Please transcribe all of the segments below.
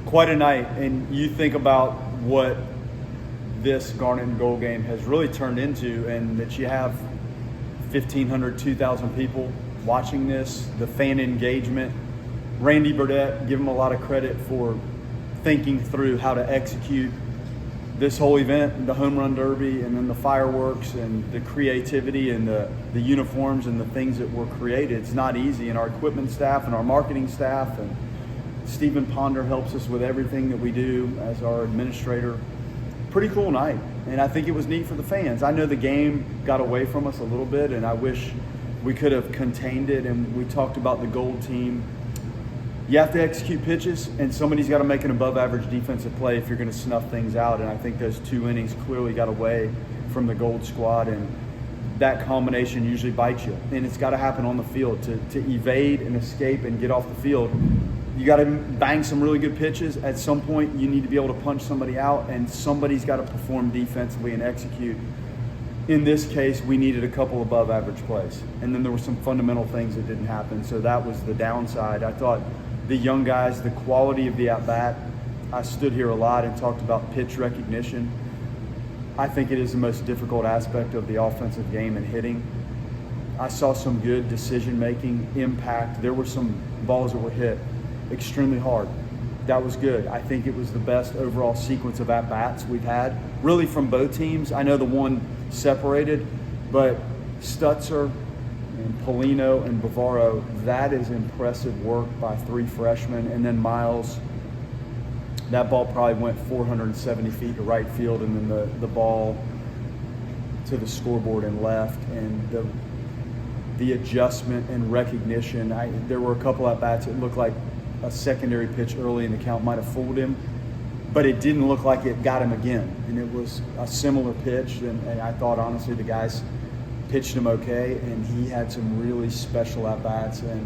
quite a night. And you think about what this Garnet and Gold game has really turned into, and that you have 1,500, 2,000 people watching this, the fan engagement. Randy Burdett, give him a lot of credit for thinking through how to execute this whole event, the home run derby, and then the fireworks and the creativity and the uniforms and the things that were created. It's not easy, and our equipment staff and our marketing staff, and Stephen Ponder helps us with everything that we do as our administrator. Pretty cool night, and I think it was neat for the fans. I know the game got away from us a little bit, and I wish we could have contained it, and we talked about the Gold team. You have to execute pitches, and somebody's got to make an above-average defensive play if you're going to snuff things out. And I think those 2 innings clearly got away from the Gold squad, and that combination usually bites you. And it's got to happen on the field to evade and escape and get off the field. You got to bang some really good pitches. At some point, you need to be able to punch somebody out, and somebody's got to perform defensively and execute. In this case, we needed a couple above-average plays, and then there were some fundamental things that didn't happen. So that was the downside. I thought the young guys, the quality of the at-bat. I stood here a lot and talked about pitch recognition. I think it is the most difficult aspect of the offensive game and hitting. I saw some good decision-making, impact. There were some balls that were hit extremely hard. That was good. I think it was the best overall sequence of at-bats we've had, really from both teams. I know the one separated, but Stutzer and Polino and Bavaro, that is impressive work by 3 freshmen. And then Myles, that ball probably went 470 feet to right field, and then the ball to the scoreboard and left. And the adjustment and recognition, there were a couple at bats. It looked like a secondary pitch early in the count might have fooled him, but it didn't look like it got him again. And it was a similar pitch, and I thought honestly the guys pitched him okay, and he had some really special at-bats, and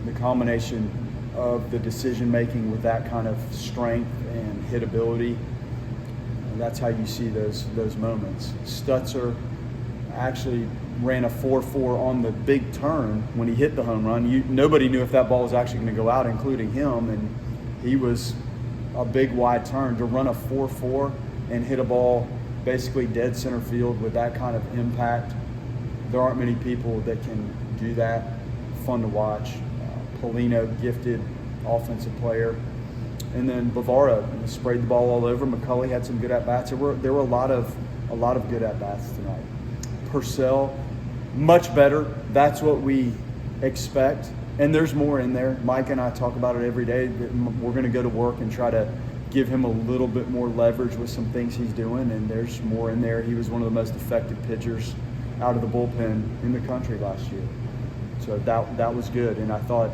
the combination of the decision-making with that kind of strength and hitability, and that's how you see those moments. Stutzer actually ran a 4-4 on the big turn when he hit the home run. Nobody knew if that ball was actually going to go out, including him, and he was a big wide turn. To run a 4-4 and hit a ball basically dead center field with that kind of impact, there aren't many people that can do that. Fun to watch. Polino, gifted offensive player. And then Bavaro sprayed the ball all over. McCulley had some good at-bats. There were a lot of good at-bats tonight. Purcell, much better. That's what we expect. And there's more in there. Mike and I talk about it every day. We're going to go to work and try to give him a little bit more leverage with some things he's doing, and there's more in there. He was one of the most effective pitchers out of the bullpen in the country last year. So that was good. And I thought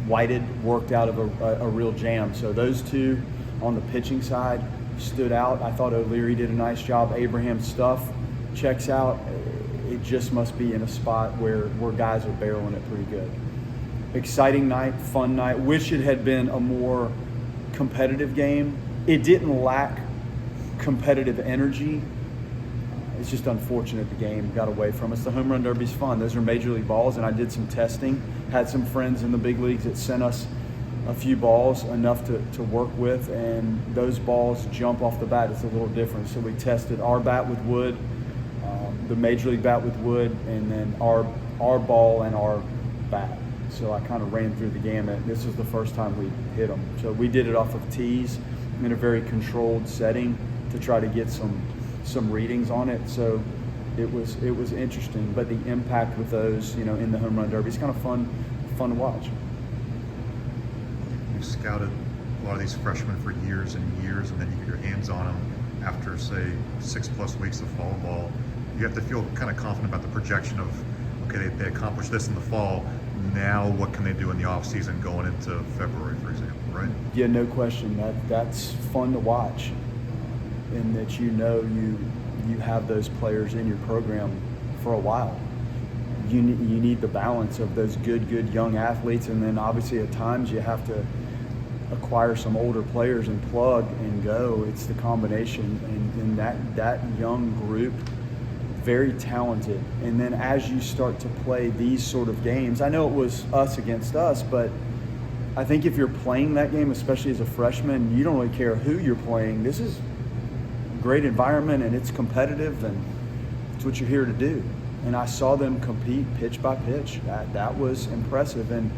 Whited worked out of a real jam. So those two on the pitching side stood out. I thought O'Leary did a nice job. Abraham's stuff checks out. It just must be in a spot where guys are barreling it pretty good. Exciting night, fun night. Wish it had been a more competitive game. It didn't lack competitive energy. It's just unfortunate the game got away from us. The home run derby's fun. Those are major league balls, and I did some testing. Had some friends in the big leagues that sent us a few balls, enough to work with, and those balls jump off the bat. It's a little different. So we tested our bat with wood, the major league bat with wood, and then our ball and our bat. So I kind of ran through the gamut. This was the first time we hit them. So we did it off of tees in a very controlled setting to try to get some readings on it. So it was interesting. But the impact with those, in the home run derby, it's kind of fun to watch. You've scouted a lot of these freshmen for years and years, and then you get your hands on them after, say, 6+ weeks of fall ball. You have to feel kind of confident about the projection of, okay, they accomplished this in the fall. Now what can they do in the off season going into February, for example, right? Yeah, no question. That's fun to watch, in that you have those players in your program for a while. You need the balance of those good young athletes, and then obviously at times you have to acquire some older players and plug and go. It's the combination, and that young group, very talented. And then as you start to play these sort of games, I know it was us against us, but I think if you're playing that game, especially as a freshman, you don't really care who you're playing. This is a great environment and it's competitive and it's what you're here to do. And I saw them compete pitch by pitch. That was impressive. And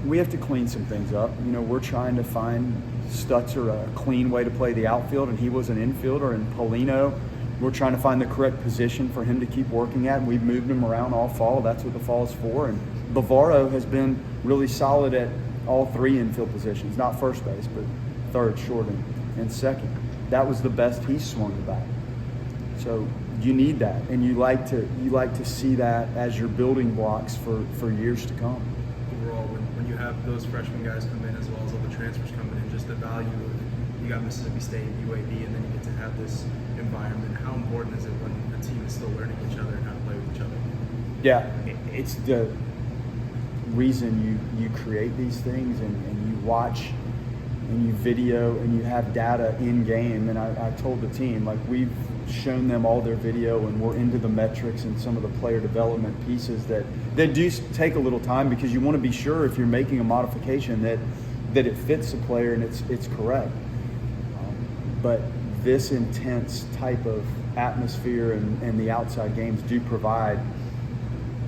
we have to clean some things up. You know, we're trying to find Stutzer a clean way to play the outfield, and he was an infielder. And Polino, we're trying to find the correct position for him to keep working at. We've moved him around all fall. That's what the fall is for. And Bavaro has been really solid at all three infield positions, not first base, but third, short, and second. That was the best he swung the bat. So you need that, and you like to see that as your building blocks for years to come. Overall, when you have those freshman guys come in as well as all the transfers coming in, just the value of you got Mississippi State, UAB, and then you get to have this environment. How important is it when a team is still learning each other and how to play with each other? Yeah, it's the reason you create these things and you watch and you video and you have data in game. And I told the team, like, we've shown them all their video and we're into the metrics and some of the player development pieces that do take a little time, because you want to be sure if you're making a modification that it fits the player and it's correct. But this intense type of atmosphere and the outside games do provide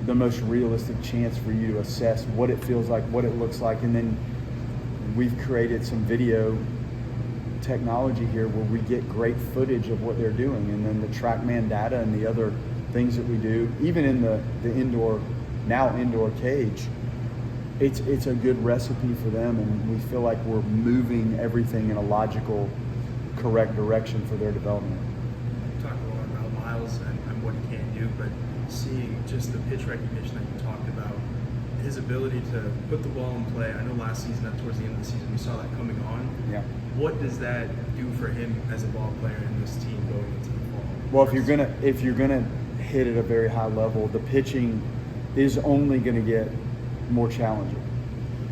the most realistic chance for you to assess what it feels like, what it looks like. And then we've created some video technology here where we get great footage of what they're doing, and then the TrackMan data and the other things that we do, even in the indoor cage, it's a good recipe for them, and we feel like we're moving everything in a logical, correct direction for their development. You talked a lot about Myles and what he can do, but seeing just the pitch recognition that you talked about, his ability to put the ball in play. I know last season, towards the end of the season, we saw that coming on. Yeah. What does that do for him as a ball player in this team going into the fall? Well, if you're gonna hit at a very high level, the pitching is only gonna get more challenging.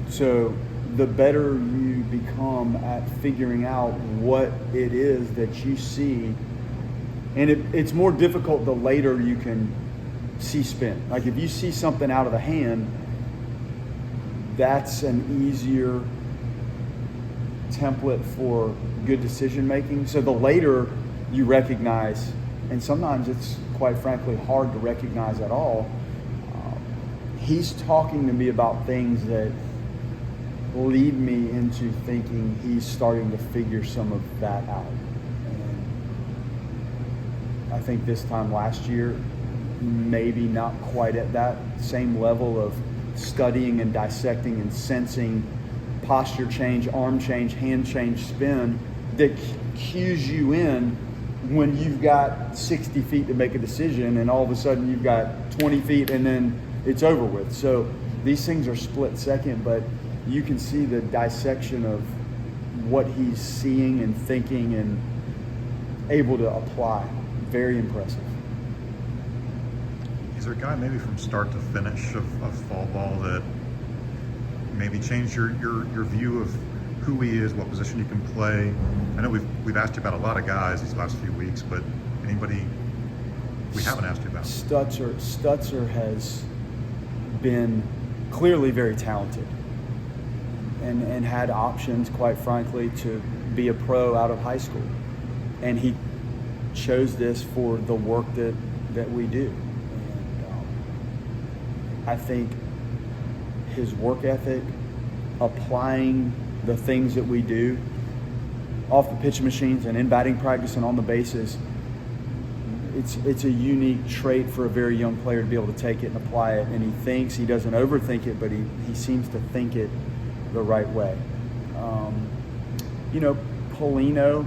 So the better you become at figuring out what it is that you see, and it's more difficult the later you can see spin. Like if you see something out of the hand, that's an easier template for good decision making. So the later you recognize, and sometimes it's quite frankly hard to recognize at all, he's talking to me about things that lead me into thinking he's starting to figure some of that out. And I think this time last year, maybe not quite at that same level of studying and dissecting and sensing posture change, arm change, hand change, spin that cues you in when you've got 60 feet to make a decision and all of a sudden you've got 20 feet and then it's over with. So these things are split second, but you can see the dissection of what he's seeing and thinking and able to apply. Very impressive. Is there a guy maybe from start to finish of fall ball that maybe changed your view of who he is, what position he can play? I know we've asked you about a lot of guys these last few weeks, but anybody we haven't asked you about? Stutzer has been clearly very talented and had options, quite frankly, to be a pro out of high school. And he chose this for the work that we do. I think his work ethic, applying the things that we do off the pitch machines and in batting practice and on the bases, it's a unique trait for a very young player to be able to take it and apply it. And he doesn't overthink it, but he seems to think it the right way. Polino,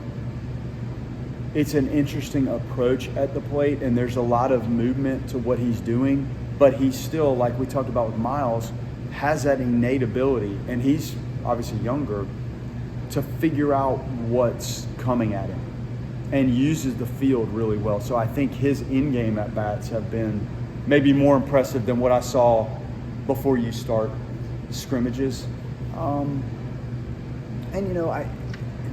it's an interesting approach at the plate, and there's a lot of movement to what he's doing, but he still, like we talked about with Myles, has that innate ability, and he's obviously younger, to figure out what's coming at him and uses the field really well. So I think his in-game at-bats have been maybe more impressive than what I saw before you start scrimmages.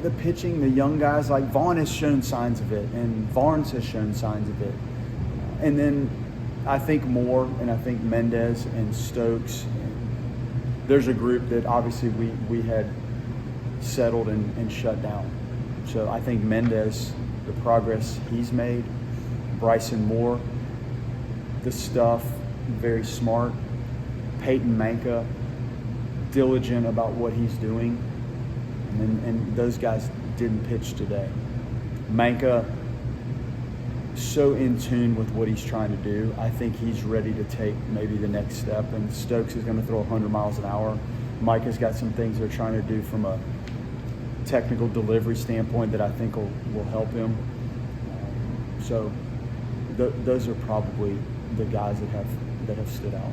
The pitching, the young guys, like Vaughn has shown signs of it, and Varnes has shown signs of it. And then I think Moore, and I think Mendez and Stokes, there's a group that obviously we had settled and shut down. So I think Mendez, the progress he's made, Bryson Moore, the stuff, very smart. Peyton Manka, diligent about what he's doing. And those guys didn't pitch today. Manka, so in tune with what he's trying to do. I think he's ready to take maybe the next step. And Stokes is going to throw 100 miles an hour. Micah's got some things they're trying to do from a technical delivery standpoint that I think will help him. So those are probably the guys that have stood out.